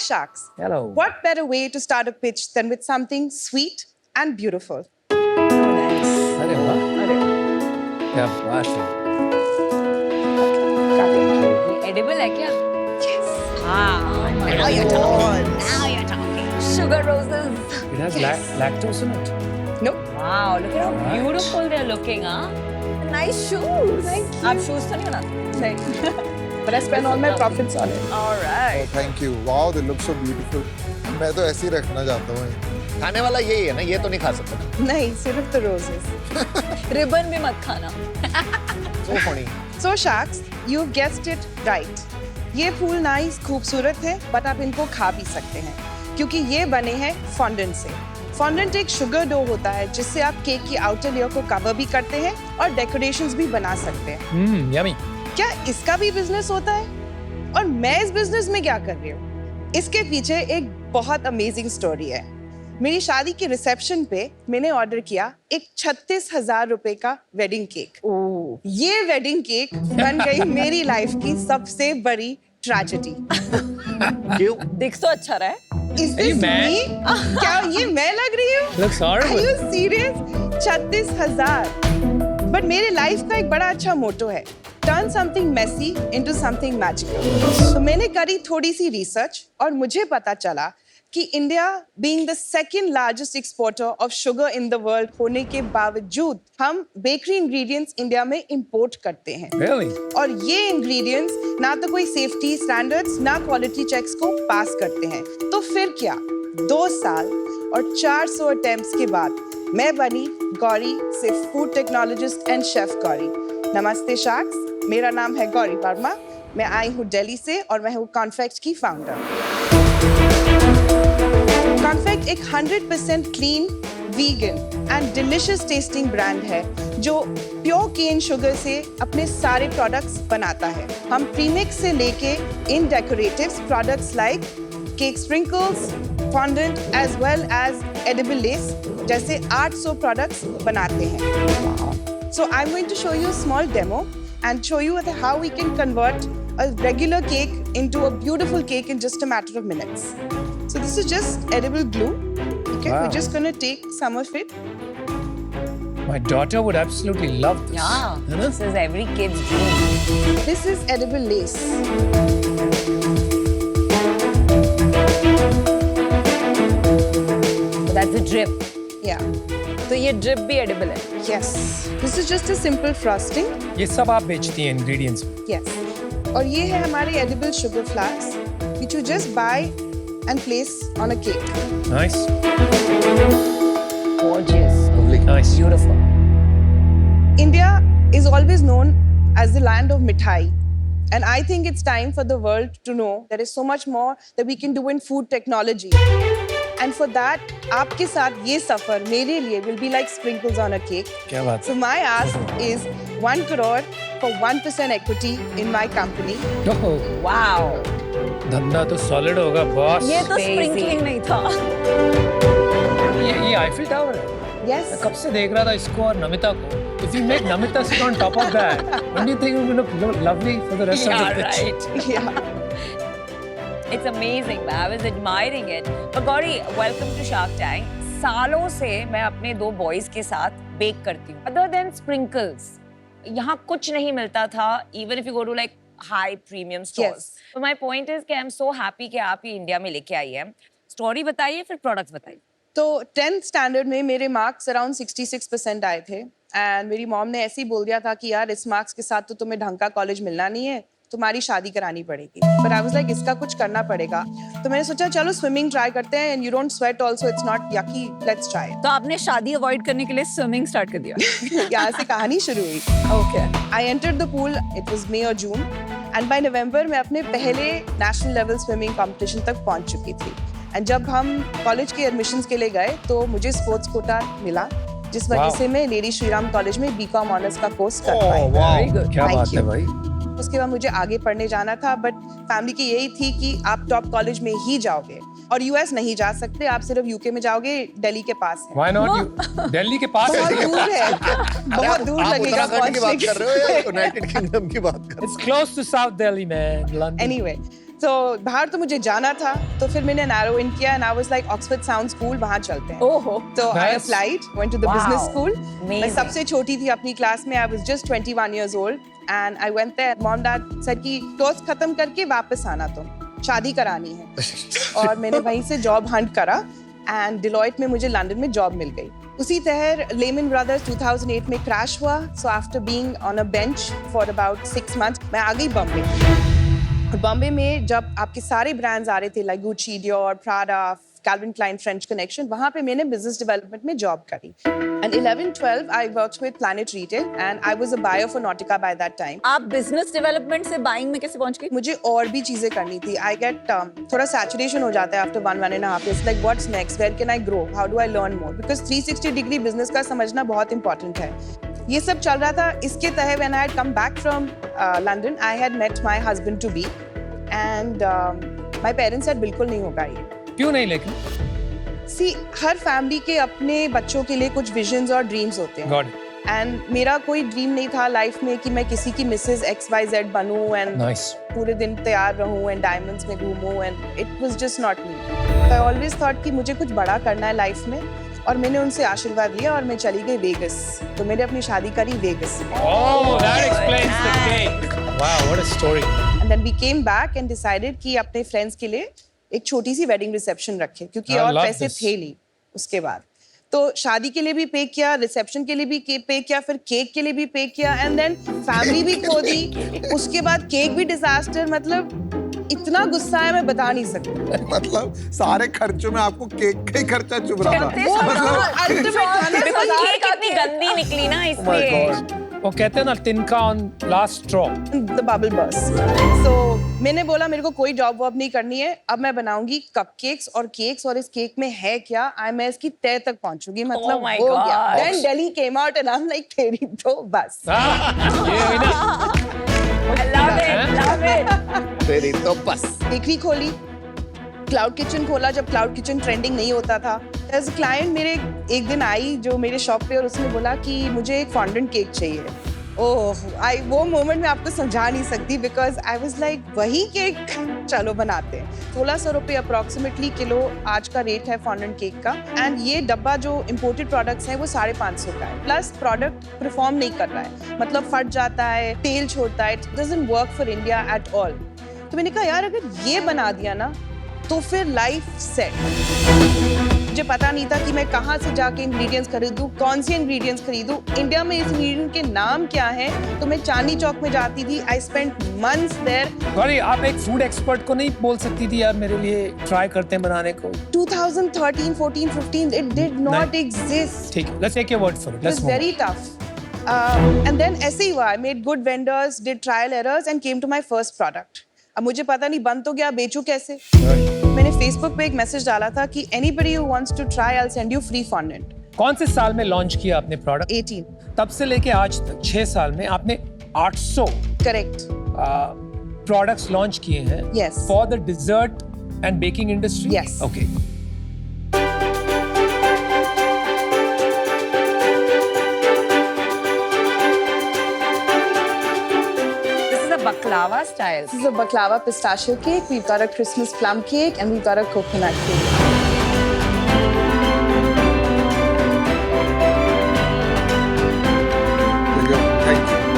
Sharks. Hello. What better way to start a pitch than with something sweet and beautiful? अरे वाह, क्या बात है। ये edible है क्या? Yes. Now you're talking. Now you're talking. Sugar roses. It has lactose in it. Nope. Wow, look at how beautiful they're looking, huh? Nice shoes. Thank you. आप shoes तो नहीं बनाते? नहीं. But I spend all my profits on it. All right. Thank you, wow they look so beautiful. मैं तो ऐसे ही रखना चाहता हूँ। खाने वाला यही है ना, ये तो नहीं खा सकता। नहीं, सिर्फ तो roses. Ribbon भी मत खाना. So funny. So Sharks, you've guessed it right. ये फूल नाइस खूबसूरत है, बट आप इनको खा भी सकते हैं क्योंकि ये बने हैं फॉन्डेंट से। फॉन्डेंट एक शुगर डो होता है जिससे आप केक की आउटर लेयर को कवर भी करते हैं और डेकोरेशंस भी बना सकते हैं। Yummy. क्या इसका भी बिजनेस होता है? और मैं इस बिजनेस में क्या कर रही हूँ? इसके पीछे एक बहुत अमेजिंग स्टोरी है। मेरी शादी के रिसेप्शन पे मैंने ऑर्डर किया एक 36,000 रुपए का वेडिंग केक। ये वेडिंग केक बन गई मेरी लाइफ की सबसे बड़ी ट्रेजेडी। क्यों? दिख तो अच्छा रहा है. Is this me? क्या ये मैं लग रही हूँ? Looks horrible. Are you serious? 36,000. But मेरे लाइफ का एक बड़ा अच्छा मोटो है, turn something messy into something magical. तो मैंने करी थोड़ी सी रिसर्च और मुझे पता चला कि India being the second largest exporter of sugar in the world होने के बावजूद हम बेकरी इंग्रेडिएंट्स इंडिया में इंपोर्ट करते हैं। Really? और ये इंग्रेडिएंट्स ना तो कोई सेफ्टी स्टैंडर्ड्स ना क्वालिटी चेक्स को पास करते हैं। तो फिर क्या, 2 साल और 400 अटेम्प्ट्स के बाद मैं बनी गौरी से food technologist and chef Gauri. नमस्ते शार्क्स, मेरा नाम है गौरी वर्मा। मैं आई हूँ दिल्ली से और मैं हूँ कॉन्फेक्ट की फाउंडर। कॉन्फेक्ट एक 100% clean, vegan and delicious testing brand है जो प्योर केन शुगर से अपने सारे प्रोडक्ट्स बनाता है। हम प्रीमिक्स से लेके इन decoratives products like cake sprinkles, fondant as well as edible lace जैसे 800 प्रोडक्ट्स बनाते हैं। So I'm going to show you a small demo and show you how we can convert a regular cake into a beautiful cake in just a matter of minutes. So this is just edible glue. Okay, Wow. we're just going to take some of it. My daughter would absolutely love this. Yeah, है ना? this is every kid's dream. This is edible lace. So that's a drip. Yeah. तो ये drip भी edible है. Yes. This is just a simple frosting. ये सब आप बेचती हैं ingredients में? Yes. और ये है हमारे edible sugar flowers, which you just buy and place on a cake. Nice. Gorgeous. Lovely. Nice. Beautiful. India is always known as the land of mithai. And I think it's time for the world to know there is so much more that we can do in food technology. And for that, आपके साथ ये सफर मेरे लिए will be like sprinkles on a cake. क्या बात So my ask is 1 crore for 1% equity in my company. है? ओह, Wow. धंधा तो solid होगा बॉस। ये तो Crazy. sprinkling नहीं था. ये आईफिल टावर है। Yes. मैं कब से देख रहा था इसको और नमिता को। If you make Namita sit on top of that, don't you think it will look lovely for the rest of the pitch? Right. Yeah. It's amazing. I was admiring it. But Gauri, welcome to Shark Tank. सालों से मैं अपने 2 boys के साथ bake करती हूँ. Other than sprinkles, यहाँ कुछ नहीं मिलता था. Even if you go to like high premium stores. Yes. So my point is कि I'm so happy कि आप ये इंडिया में लेके आई हैं. Story बताइए फिर products बताइए. तो 10th स्टैंडर्ड में मेरे मार्क्स अराउंड 66% आए थे एंड मेरी मॉम ने ऐसे ही बोल दिया था कि यार इस मार्क्स के साथ तो तुम्हें ढंग का कॉलेज मिलना नहीं है, तुम्हारी शादी करानी पड़ेगी। बट आई वाज लाइक इसका कुछ करना पड़ेगा। तो मैंने सोचा चलो स्विमिंग ट्राई करते हैं and you don't sweat also, it's not yucky, let's try. तो आपने शादी अवॉइड करने के लिए स्विमिंग स्टार्ट कर दिया. यहाँ से कहानी शुरू हुई। Okay. I entered the pool, it was May और जून एंड बाय नवंबर मैं अपने पहले नेशनल लेवल स्विमिंग कंपटीशन तक पहुंच चुकी थी। एंड जब हम कॉलेज के एडमिशंस के लिए गए तो मुझे स्पोर्ट्स कोटा मिला, जिस वजह Wow. से मैं लेडी श्रीराम कॉलेज में बीकॉम ऑनर्स का कोर्स कर Oh, पाई। wow. Very good. क्या Thank बात है you. भाई? उसके बाद मुझे आगे पढ़ने जाना था बट फैमिली की यही थी कि आप टॉप कॉलेज में ही जाओगे और यूएस नहीं जा सकते, आप सिर्फ यूके में जाओगे, दिल्ली के पास है। Why not you? दिल्ली के पास बहुत है। दूर है, बहुत दूर आप लगेगा उत्तराखंड की बात पहुंचने कर रहे हो या यूनाइटेड किंगडम की बात कर रहे It's close to South Delhi, man. London. Anyway, तो बाहर तो मुझे जाना था, तो फिर मैंने नैरो इन किया and I was like Oxford sound school, वहां चलते हैं। ओहो, तो I Nice. Applied, went to the Wow. Business school. मैं Amazing. सबसे छोटी थी अपनी क्लास में, I was just 21 years old and I went there. Mom dad said कि कोर्स खत्म करके वापस आना, तुम शादी करानी है। और मैंने वहीं से जॉब हंट करा एंड डिलॉयट में मुझे लंदन में जॉब मिल गई। उसी तरह लेमन ब्रदर्स 2008 में क्रैश हुआ, so after being on a bench for about 6 months मैं आ गई बॉम्बे। और बॉम्बे में जब आपके सारे ब्रांड्स आ रहे थे like Gucci, Dior, Prada, Calvin Klein, French Connection, वहाँ पे मैंने बिजनेस डेवलपमेंट में जॉब करी। And 11-12 I worked with Planet Retail and I was a buyer for Nautica by that time. आप बिजनेस डेवलपमेंट से बाइंग में कैसे पहुंच गई? मुझे और भी चीजें करनी थी। आई गेट थोड़ा सैचुरेशन हो जाता है after 1.5 years, like what's next, where can I grow, how do I learn more, because 360 degree business का समझना बहुत इंपॉर्टेंट है। ये सब चल रहा था। इसके तहत when I had come back from London, I had met my husband to be and my parents said बिल्कुल नहीं होगा ये। क्यों नहीं लेकिन? सी, हर फैमिली के अपने बच्चों के लिए कुछ विजन्स और ड्रीम्स होते हैं। गॉड, एंड मेरा कोई ड्रीम नहीं था लाइफ में कि मैं किसी की मिसेस XYZ बनूं एंड नाइस। पूरे दिन तैयार रहूं एंड डायमंड्स में घूमूं, and it was just not me. I always thought कि मुझे कुछ बड़ा करना है लाइफ में, और मैंने उनसे आशीर्वाद लिया और मैं चली गई वेगस। तो मैंने अपनी शादी करी वेगस में। Oh, that explains the cake. Wow, what a story. And then we came back and decided कि अपने फ्रेंड्स के लिए एक छोटी सी वेडिंग रिसेप्शन रखे, क्योंकि I और love पैसे this. थे नहीं उसके बाद। तो शादी के लिए भी पे किया, रिसेप्शन के लिए भी पे किया, फिर केक के लिए भी पे किया, एंड देन फैमिली भी खो दी। उसके बाद केक भी डिजास्टर। मतलब इतना गुस्सा है मैं बता नहीं सकती। मतलब सारे खर्चों में आपको केक का ही खर्चा चुभ रहा था। वो ultimate था ना, बिकॉज़ बाजार केक का इतनी गंदी निकली ना, Oh my इसलिए। God. वो कहते हैं ना, तिनका on last straw. The bubble burst. So मैंने बोला मेरे को कोई जॉब वॉब नहीं करनी है, अब मैं बनाऊंगी कपकेक्स और केक्स, और इस केक में है क्या, मैं इसकी तह तक पहुंचूंगी। मतलब my हो गया। God. Then Delhi came out and I am like तेरी तो बस। ये हुई ना। I love it, love it. तेरी तो बस। बेकरी खोली, क्लाउड किचन खोला जब क्लाउड किचन ट्रेंडिंग नहीं होता था। एज क्लाइंट मेरे एक दिन आई जो मेरे शॉप पे, और उसने बोला कि मुझे एक फॉन्डेंट केक चाहिए। ओह, वो मोमेंट मैं आपको समझा नहीं सकती, बिकॉज आई वाज लाइक वही केक, चलो बनाते हैं। 1600 रुपये अप्रॉक्सीमेटली किलो आज का रेट है फॉन्डेंट केक का। एंड ये डब्बा जो इम्पोर्टेड प्रोडक्ट्स हैं वो 550 का है, प्लस प्रोडक्ट परफॉर्म नहीं कर रहा है, मतलब फट जाता है, तेल छोड़ता है, it doesn't work for India at all. तो मैंने कहा यार अगर ये बना दिया ना तो फिर लाइफ सेट। मुझे पता नहीं था कि मैं कहाँ से जाके इंग्रेडिएंट्स खरीदूं, कौन से इंग्रेडिएंट्स खरीदूं, इंडिया में इस इंग्रेडिएंट के नाम क्या हैं। तो मैं चांदनी चौक में जाती थी, I spent months there. Gauri, आप एक फूड एक्सपर्ट को नहीं बोल सकती थी यार मेरे लिए ट्राई करते हैं बनाने को? 2013, 14, 15 it did not नहीं। exist. ठीक है, let's take your word for it. It was Let's move. very tough. And then ऐसे ही हुआ, I made good vendors, did trial errors and came to my first product. अब मुझे पता नहीं बन तो गया, बेचूं कैसे। मैंने फेसबुक पे एक मैसेज डाला था कि anybody who wants to try, I'll send you free fondant. कौन से साल में लॉन्च किया आपने प्रोडक्ट? 18. तब से लेके आज तक 6 साल में आपने 800 Correct. प्रोडक्ट्स लॉन्च किए हैं। Yes. For the dessert and baking industry. Yes. Okay. This is a baklava style. This is a baklava pistachio cake. We've got a Christmas plum cake and we've got a coconut cake. Thank you.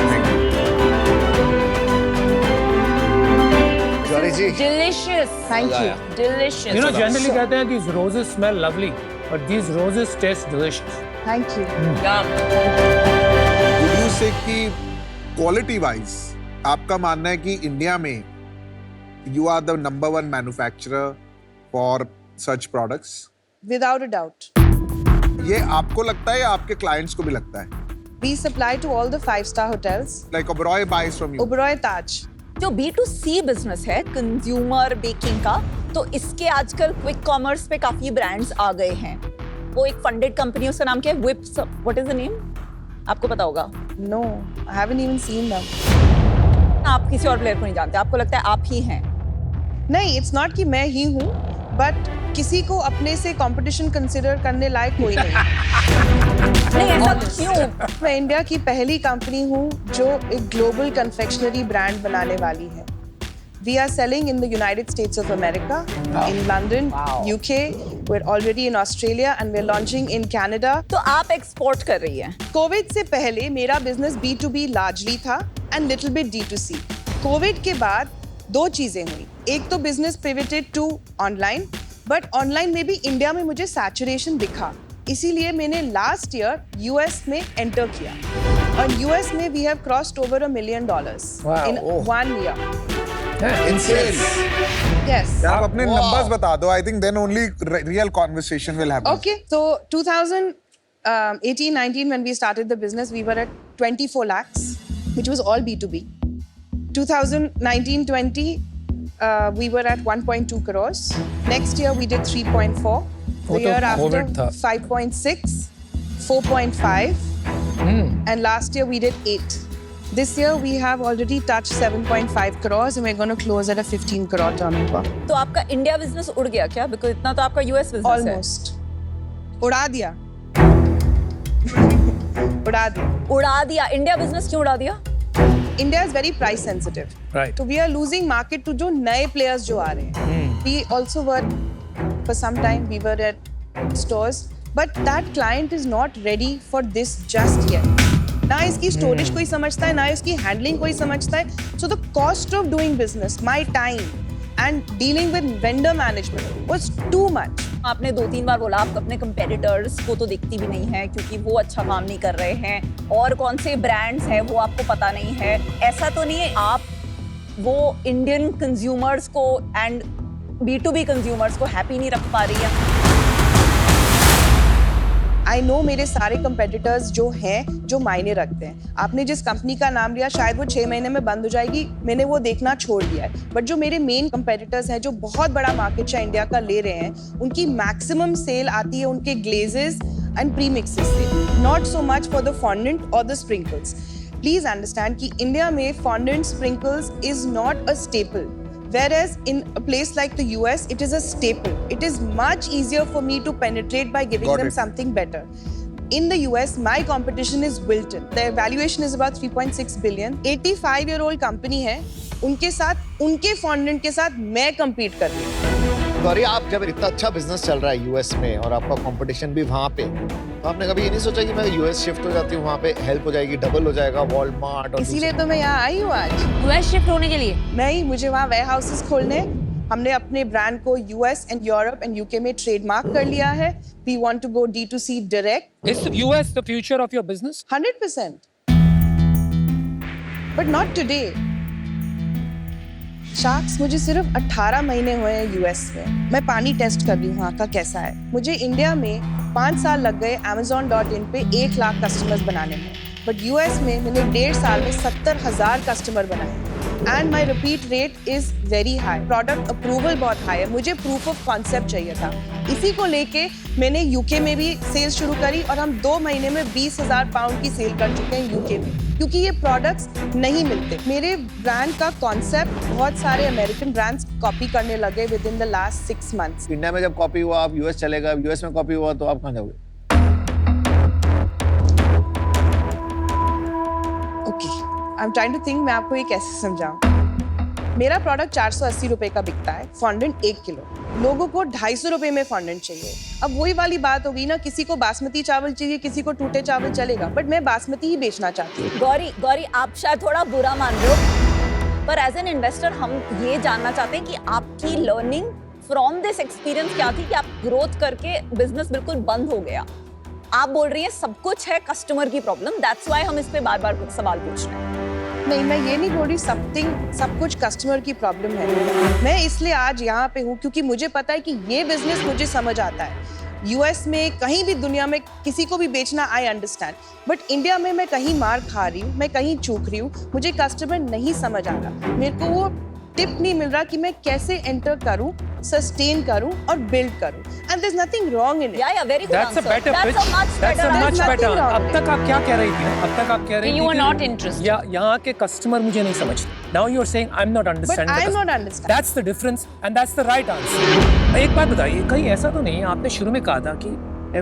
Gauri ji, Delicious. Thank मजा you. आया। Delicious. You know, generally कहते हैं these roses smell lovely, but these roses taste delicious. Thank you. Yum. Would you say कि quality wise आपका मानना है कि India में you are the number 1 manufacturer for such products? Without a doubt. ये आपको लगता है या आपके क्लाइंट्स को भी लगता है? We supply to all the 5-star hotels. Like Oberoi buys from you. Oberoi Taj. जो B2C बिजनेस है कंज्यूमर बेकिंग का, तो इसके आजकल क्विक कॉमर्स पे काफी ब्रांड्स आ गए हैं। वो एक फंडेड कंपनी, उसका नाम क्या है? विप्स, व्हाट इज द नेम? आपको पता होगा। No, I haven't even seen them. आप किसी और प्लेयर को नहीं जानते, आपको लगता है आप ही हैं। नहीं, it's not कि मैं ही हूँ, but किसी को अपने से कंपटीशन कंसिडर करने लायक कोई नहीं। नहीं, ऐसा क्यों? मैं इंडिया की पहली कंपनी हूँ जो एक ग्लोबल कन्फेक्शनरी ब्रांड बनाने वाली है। We are selling in the United States of America, in London, UK. We're already in Australia and we're launching in Canada. तो आप एक्सपोर्ट कर रही हैं. कोविड से पहले मेरा बिजनेस B2B लार्जली था and little bit D2C. Covid के बाद दो चीजें हुई. एक तो business pivoted to online, but online में भी इंडिया में मुझे सैचुरेशन दिखा. इसीलिए मैंने लास्ट ईयर यूएस में एंटर किया और यूएस में we have crossed over $1 million in 1 year. Insane. Yes. आप अपने numbers बता दो. I think then only real conversation will happen. Okay, so 2018-19 when we started the business, we were at 24 lakhs, which was all B2B. 2019-20, we were at 1.2 crores. Next year we did 3.4. The year after 5.6, 4.5, and last year we did 8. This year we have already touched 7.5 crores and we're going to close at a 15 crore turnover. तो आपका India business उड़ गया क्या? Because इतना तो आपका US business है. Almost. उड़ा दिया. उड़ा दिया. उड़ा दिया. इंडिया बिजनेस क्यों उड़ा दिया? India is very price sensitive. Right. So we are losing market to जो नए players जो आ रहे हैं. We also were, for some time, we were at stores, but that client is not ready for this just yet. ना इसकी storage कोई समझता है, ना इसकी handling कोई समझता है. So the cost of doing business, my time, and dealing with vendor management was too much. आपने 2-3 बार बोला आप अपने कंपेटिटर्स को तो देखती भी नहीं है क्योंकि वो अच्छा काम नहीं कर रहे हैं और कौन से ब्रांड्स हैं वो आपको पता नहीं है. ऐसा तो नहीं है आप वो इंडियन कंज्यूमर्स को एंड B2B कंज्यूमर्स को हैप्पी नहीं रख पा रही है? आई नो मेरे सारे कंपेटिटर्स जो हैं जो मायने रखते हैं. आपने जिस कंपनी का नाम लिया शायद वो 6 महीने में बंद हो जाएगी, मैंने वो देखना छोड़ दिया है. बट जो मेरे मेन कंपेटिटर्स हैं जो बहुत बड़ा मार्केट शेयर इंडिया का ले रहे हैं, उनकी मैक्सिमम सेल आती है उनके ग्लेजेस एंड प्रीमिक्सेस से, not so much for the fondant और द स्प्रिंकल्स. प्लीज अंडरस्टैंड कि इंडिया में fondant sprinkles is not a staple. Whereas in a place like the US, it is a staple. It is much easier for me to penetrate by giving them something better. In the US, my competition is Wilton. Their valuation is about 3.6 billion. 85-year-old company है. उनके साथ, उनके fondant के साथ मैं compete कर रही हूँ. गौरी, आप जब इतना अच्छा बिजनेस चल रहा है यूएस में और आपका कंपटीशन भी वहाँ पे, तो आपने कभी ये नहीं सोचा कि मैं यूएस शिफ्ट हो जाती हूँ, वहाँ पे हेल्प हो जाएगी, डबल हो जाएगा वॉलमार्ट और इसीलिए तो मैं यहाँ आई हूँ आज. यूएस शिफ्ट होने के लिए? नहीं, मुझे वहाँ वेयर हाउसेस खोलने. हमने अपने ब्रांड को US and Europe and UK में ट्रेडमार्क कर लिया है. We want to go D2C direct. Is the US the future of your business? 100%. But not today. Sharks, मुझे सिर्फ 18 महीने हुए हैं यूएस में. मैं पानी टेस्ट कर रही हूँ वहाँ का कैसा है. मुझे इंडिया में 5 साल लग गए Amazon.in पे 1 लाख कस्टमर्स बनाने में. बट यूएस में मैंने 1.5 साल में 70,000 कस्टमर बनाए. And my repeat rate is very high. Product approval बहुत हाई है. मुझे प्रूफ ऑफ कॉन्सेप्ट चाहिए था. इसी को लेके मैंने यूके में भी सेल शुरू करी और हम 2 महीने में 20,000 पाउंड की सेल कर चुके हैं यूके में, क्योंकि ये प्रोडक्ट्स नहीं मिलते. मेरे ब्रांड का कॉन्सेप्ट बहुत सारे अमेरिकन ब्रांड्स कॉपी करने लगे with in the last 6 months. India में जब कॉपी हुआ आप यूएस चले गए, यूएस में कॉपी हुआ तो आप कहाँ जाओगे? Okay, I am trying to think मैं आपको ये कैसे समझाऊं. मेरा प्रोडक्ट 480 रुपए का बिकता है, फॉन्डेंट 1 किलो. लोगों को 250 रुपए में फॉन्डेंट चाहिए. अब वही वाली बात होगी ना, किसी को बासमती चावल चाहिए, किसी को टूटे चावल चलेगा, बट मैं बासमती ही बेचना चाहती हूँ. गौरी, आप शायद थोड़ा बुरा मान रहे हो, पर एज एन इन्वेस्टर हम ये जानना चाहते हैं कि आपकी लर्निंग फ्रॉम दिस एक्सपीरियंस क्या थी कि आप ग्रोथ करके बिजनेस बिल्कुल बंद हो गया. आप बोल रही हैं सब कुछ है कस्टमर की प्रॉब्लम, दैट्स व्हाई हम इस पे बार-बार सवाल पूछ रहे हैं. नहीं, मैं ये नहीं बोल रही सब कुछ कस्टमर की प्रॉब्लम है. मैं इसलिए आज यहाँ पे हूँ क्योंकि मुझे पता है कि ये बिजनेस मुझे समझ आता है. यूएस में, कहीं भी दुनिया में किसी को भी बेचना आई अंडरस्टैंड, बट इंडिया में मैं कहीं मार खा रही हूँ, मैं कहीं चूक रही हूँ. मुझे कस्टमर नहीं समझ आ रहा. मेरे को वो टिप नहीं मिल रहा कि मैं कैसे एंटर करूं, सस्टेन करूं और बिल्ड करूं. And there is nothing wrong in it. Yeah very good That's a better pitch. That's a much better. अब तक आप क्या कह रही थी? अब तक आप कह रही थी You are कि not interested. या यहाँ के कस्टमर मुझे नहीं समझते. Now you are saying I'm not understanding. But I am the not customer. understanding. That's the difference and that's the right answer. एक बात बताइए, कहीं ऐसा तो नहीं है, आपने शुरू में कहा था कि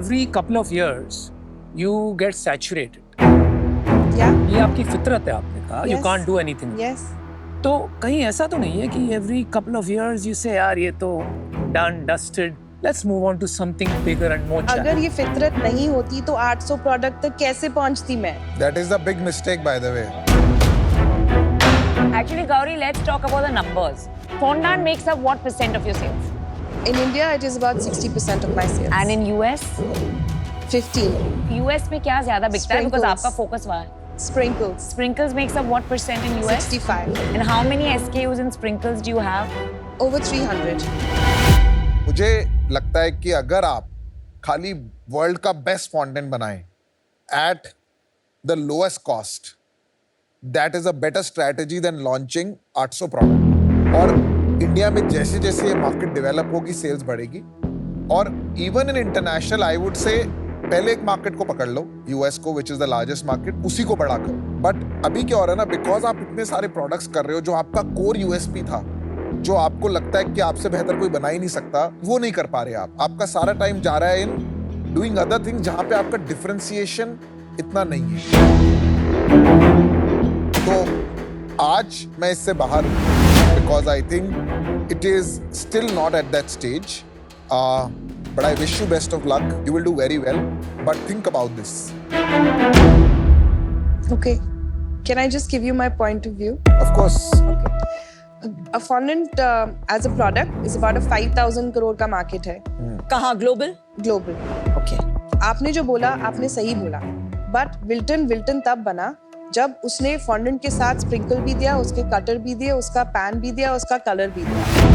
every couple of years you get saturated. Yeah. ये आपकी फितरत है, आपने कहा. You Yes. can't do anything. Yes. तो कहीं ऐसा तो नहीं है कि every couple of years you say यार ये तो done dusted, let's move on to something bigger and more अगर challenging. ये फितरत नहीं होती तो 800 प्रोडक्ट तक कैसे पहुंचती मैं? That is the big mistake, by the way. Actually, Gauri, let's talk about the numbers. Fondant makes up what percent of your sales? In India, it is about 60% of my sales. And in US? 15 US में क्या ज्यादा बिकता है? Because Sprinkles. आपका focus वहाँ है. sprinkles. Sprinkles makes up what percent in US? 65. And how many SKUs in sprinkles do you have? Over 300. मुझे लगता है कि अगर आप खाली वर्ल्ड का बेस्ट फॉन्टेंट बनाएं at the lowest cost, that is a better strategy than launching 800 product. और इंडिया में जैसे जैसे ये मार्केट डेवलप होगी, सेल्स बढ़ेगी. और even in international I would say पहले एक मार्केट को पकड़ लो, यूएस को, which is the largest market, उसी को बड़ा करो. बट अभी क्या हो रहा है ना, बिकॉज आप इतने सारे प्रोडक्ट्स कर रहे हो, जो आपका कोर यूएसपी था, जो आपको लगता है कि आपसे बेहतर कोई बना ही नहीं सकता, वो नहीं कर पा रहे आप. आपका सारा टाइम जा रहा है इन डूइंग अदर थिंग्स जहां पे आपका डिफरेंशिएशन इतना नहीं है. तो आज मैं इससे बाहर हूं because I think it is still not at that stage. But I wish you best of luck. You will do very well. But think about this. Okay. Can I just give you my point of view? Of course. Okay. A fondant as a product is about a 5,000 crore का market है. कहाँ global? Global. Okay आपने जो बोला, आपने सही बोला. But Wilton तब बना जब उसने fondant के साथ sprinkle भी दिया, उसके cutter भी दिए, उसका pan भी दिया, उसका color भी दिया.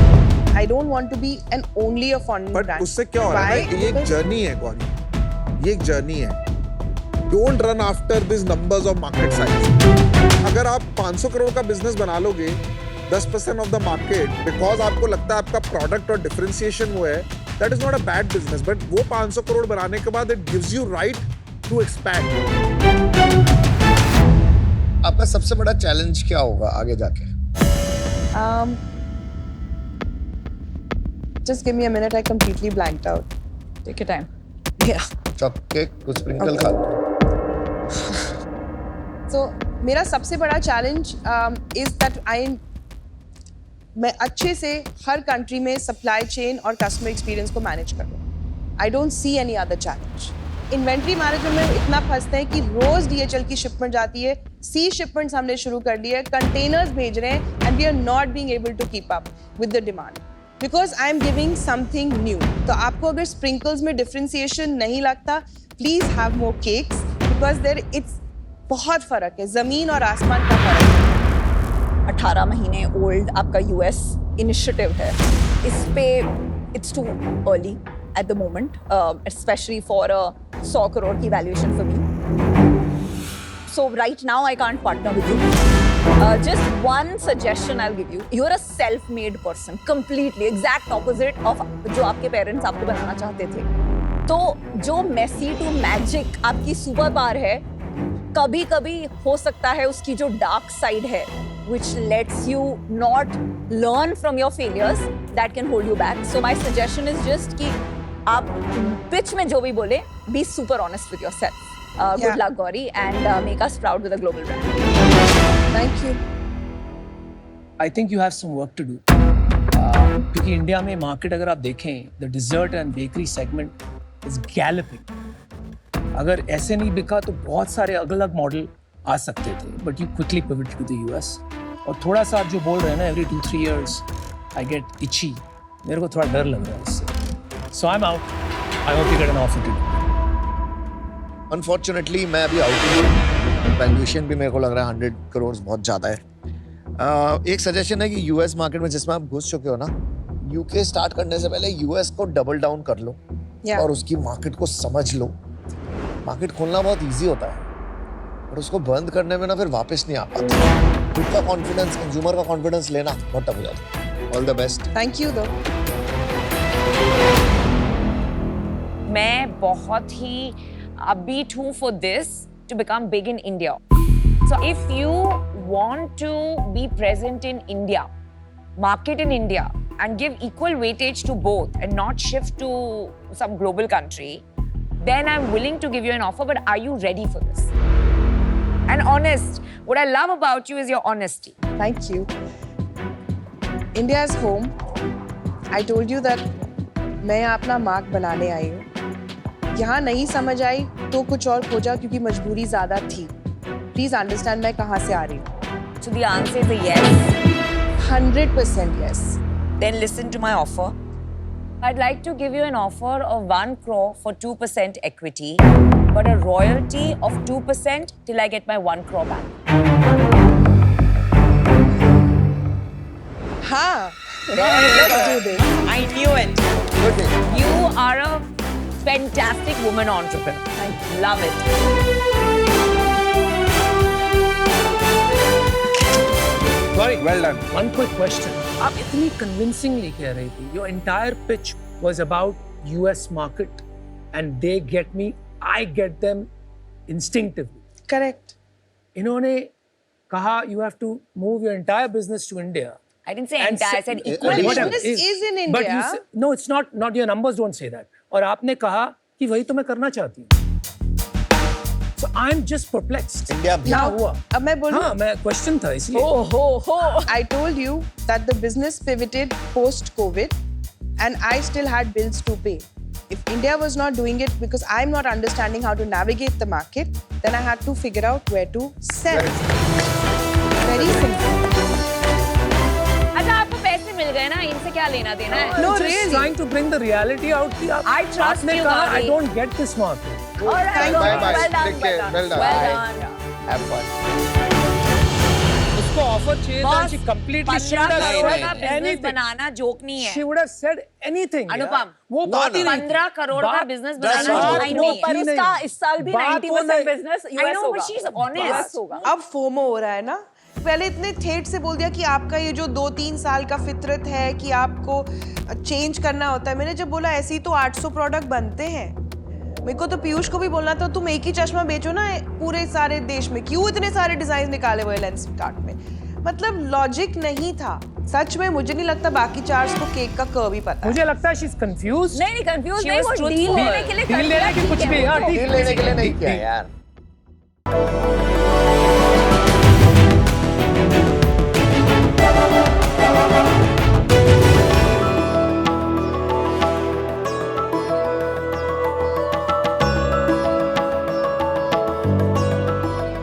I don't want to be an only a fondant But brand. उससे क्या हो रहा है Why? ना, ये एक Because- जर्नी है गौरी, ये एक जर्नी है. Don't run after these numbers of market size. अगर आप 500 करोड़ का बिजनेस बना लोगे, 10% ऑफ द मार्केट, बिकॉज आपको लगता है आपका प्रोडक्ट और डिफरेंशिएशन वो है, that is not a bad business. But वो 500 करोड़ बनाने के बाद it gives you right to expand. आपका सबसे बड़ा चैलेंज क्या होगा आगे जाके? Just give me a minute. I completely blanked out. Take your time. Yeah. Chocolate कुछ स्प्रिंकल खा लो. So मेरा सबसे बड़ा चैलेंज is that मैं अच्छे से हर कंट्री में सप्लाई चेन और कस्टमर एक्सपीरियंस को मैनेज कर लूँ. I don't see any other challenge. Inventory management में इतना फंसते हैं कि रोज DHL की शिपमेंट जाती है, सी शिपमेंट्स हमने शुरू कर दी है, कंटेनर्स भेज रहे हैं and we are not being able to keep up with the demand because I am giving something new. तो आपको अगर स्प्रिंकल्स में डिफरेंशिएशन नहीं लगता, please have more cakes because there it's बहुत फर्क है, जमीन और आसमान का फर्क है. 18 महीने ओल्ड आपका यूएस इनिशिएटिव है. इस पे it's too early at the moment, specially for 100 crore की valuation for me. So right now I can't partner with you. Just one suggestion I'll give you. You're a self-made person, completely exact opposite of जो आपके parents आपको बनाना चाहते थे. तो जो messy to magic आपकी super power है, कभी कभी हो सकता है उसकी जो डार्क साइड है, which lets you not learn from your failures, that can hold you back. So my suggestion is just कि आप pitch में जो भी बोले, be super honest with yourself. Good Yeah. luck, Gauri, and make us proud with a global brand. Thank you. I think you have some work to do. क्योंकि India में market अगर आप देखें, the dessert and bakery segment is galloping. अगर ऐसे नहीं बिका तो बहुत सारे अलग अलग मॉडल आ सकते थे, but you quickly pivoted to the US. और थोड़ा सा आप जो बोल रहे हैं ना, every 2-3 years I get itchy. मेरे को थोड़ा डर लग रहा है इससे. So I'm out. I hope you get an offer to do. Unfortunately मैं अभी आउट हूँ. वैल्यूएशन भी मेरे को लग रहा है 100 करोड़ बहुत ज़्यादा है. एक सजेशन है कि यूएस मार्केट में जिसमें आप घुस चुके हो ना, यूके स्टार्ट करने से पहले यूएस को डबल डाउन कर लो Yeah. और उसकी मार्केट को समझ लो. मार्केट खोलना बहुत इजी होता है, और उसको बंद करने में ना फिर वापस नहीं आ पाता. खुद का कॉन्फिडेंस, कंज्यूमर का कॉन्फिडेंस लेना बहुत टफ हो जाता है. All the best. Thank you though. मैं बहुत ही upbeat हूँ for this to become big in India. So if you want to be present in India, market in India, and give equal weightage to both and not shift to some global country, then I'm willing to give you an offer, but are you ready for this? And honest. What I love about you is your honesty. Thank you. India's home. I told you that मैं यहाँ अपना mark बनाने आई हूँ. यहाँ नहीं समझ आई तो कुछ और खोजा क्योंकि मजबूरी ज़्यादा थी. Please understand मैं कहाँ से आ रही हूँ. So the answer is a yes. 100% yes. Then listen to my offer. I'd like to give you an offer of 1 crore for 2% equity, but a royalty of 2% till I get my 1 crore back. हाँ. Let's do this. I knew it. You are a fantastic woman entrepreneur. I love it. Sorry. Well done. One quick question. आप इतनी convincingly कह रही थी. Your entire pitch was about US market, and they get me. I get them instinctively. Correct. इन्होंने कहा you have to move your entire business to India. I didn't say And entire, I se- said Well, equal. Whatever business is in But you India. no, it's not. Not your numbers don't say that. और आपने कहा कि वही तो मैं करना चाहती हूँ. So I'm just perplexed. India क्या हुआ? अब मैं बोलूँ. हाँ, मैं question था इसलिए. I told you that the business pivoted post-COVID and I still had bills to pay. If India was not doing it because I'm not understanding how to navigate the market, then I had to figure out where to sell. Very simple. अच्छा आपको पैसे मिल गए ना, इनसे क्या लेना देना है? No, Just really. trying to bring the reality out. कि आप- I trust आपने you, कहा I Gauri. don't get this market. Thank Bye you. bye. Well done, Take care. well done. Well done. Well done. Have fun. उसको offer चाहिए था. Boss, She completely 15 should have crore said का business anything. बनाना joke नहीं है. She would have said anything. अनुपम, यार. वो बात ही नहीं थी. 15 करोड़ का बात- business बात बनाना वो जोक नहीं पर है. नहीं. उसका इस साल भी बात वो 90% नहीं. बिजनेस I यूएस know, होगा. but she's honest. US होगा. अब फोमो हो रहा है ना. पहले इतने ठेठ से बोल दिया कि आपका ये जो 2-3 साल का फितरत है कि आपको चेंज करना होता है. मैंने जब बोला ऐसे ही तो 800 प्रोडक्ट बनते हैं. मेरे को तो पीयूष को भी बोलना था तुम एक ही चश्मा बेचो ना पूरे सारे देश में. क्यों इतने सारे डिजाइन निकाले हुए लेंस कार्ट में. मतलब लॉजिक नहीं था. सच में मुझे नहीं लगता बाकी चार्ज को केक का कर्व ही पता है. मुझे लगता है she's confused. नहीं कंफ्यूज She नहीं, was वो truthful. डील लेने के लिए डील लेने की कुछ भी यार. डील लेने के लिए नहीं किया यार.